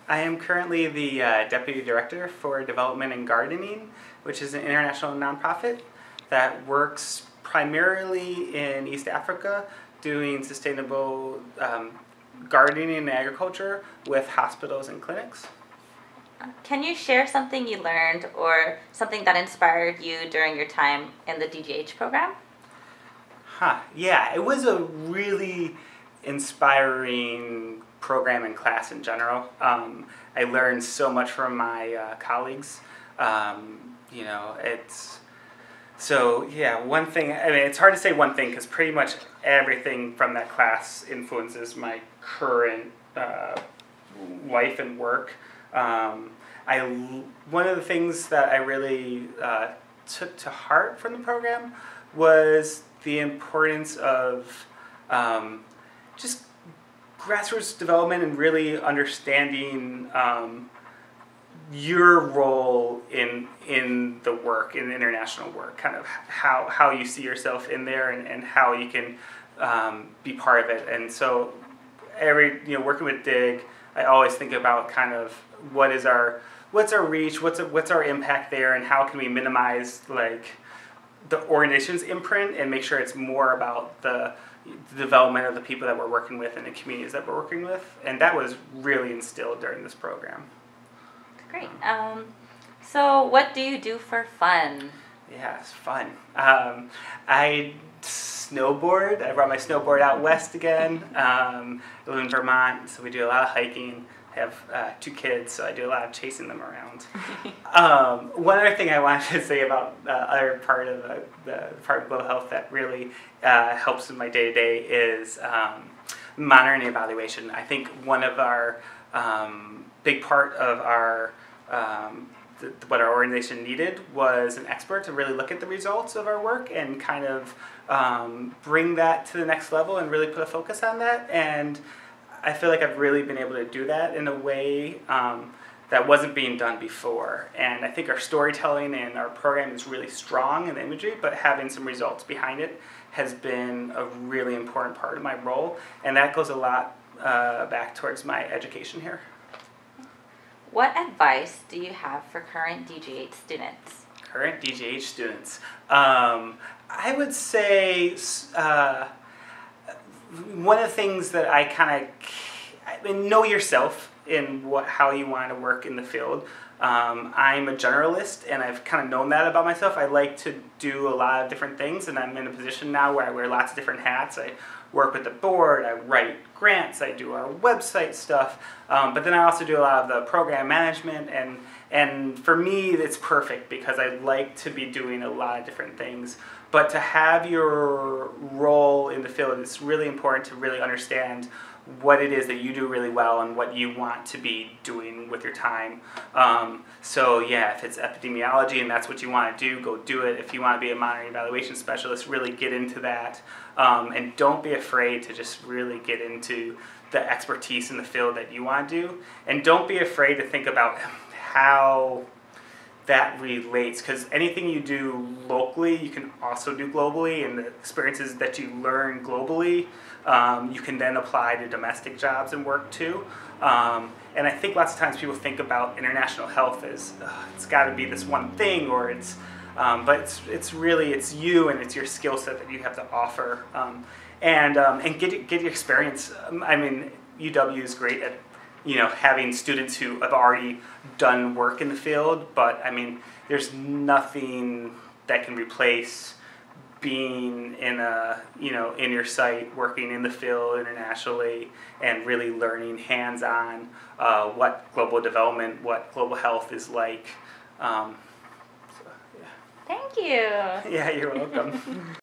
I am currently the Deputy Director for Development and Gardening, which is an international nonprofit that works primarily in East Africa doing sustainable gardening and agriculture with hospitals and clinics. Can you share something you learned or something that inspired you during your time in the DGH program? Yeah, it was a really inspiring program and class in general. I learned so much from my colleagues. One thing, it's hard to say one thing because pretty much everything from that class influences my current life and work. One of the things that I really took to heart from the program was the importance of just grassroots development and really understanding your role in the work, in international work, kind of how you see yourself in there and how you can be part of it. And so working with DIG, I always think about kind of what's our reach, what's our impact there, and how can we minimize the organization's imprint and make sure it's more about the development of the people that we're working with and the communities that we're working with. And that was really instilled during this program. Great. So what do you do for fun? Yeah, it's fun. I snowboard. I brought my snowboard out west again. I live in Vermont, so we do a lot of hiking. I have 2 kids, so I do a lot of chasing them around. One other thing I wanted to say about the other part of the part of global health that really helps in my day-to-day is monitoring and evaluation. I think one of our big part of our what our organization needed was an expert to really look at the results of our work and kind of bring that to the next level and really put a focus on that. And I feel like I've really been able to do that in a way that wasn't being done before. And I think our storytelling and our program is really strong in the imagery, but having some results behind it has been a really important part of my role. And that goes a lot back towards my education here. What advice do you have for current DGH students? Current DGH students. I would say one of the things that know yourself in how you want to work in the field. I'm a generalist, and I've kind of known that about myself. I like to do a lot of different things, and I'm in a position now where I wear lots of different hats. I work with the board, I write grants, I do our website stuff, but then I also do a lot of the program management, and for me it's perfect because I like to be doing a lot of different things. But to have your role in the field, it's really important to really understand what it is that you do really well and what you want to be doing with your time. If it's epidemiology and that's what you want to do, go do it. If you want to be a monitoring evaluation specialist, really get into that. And don't be afraid to just really get into the expertise in the field that you want to do. And don't be afraid to think about how that relates, because anything you do locally, you can also do globally, and the experiences that you learn globally, you can then apply to domestic jobs and work too. And I think lots of times people think about international health as it's got to be this one thing, or but it's really you and it's your skill set that you have to offer, and get your experience. UW is great at having students who have already done work in the field, but there's nothing that can replace being in in your site, working in the field internationally, and really learning hands-on what global development, what global health is like. Thank you. Yeah, you're welcome.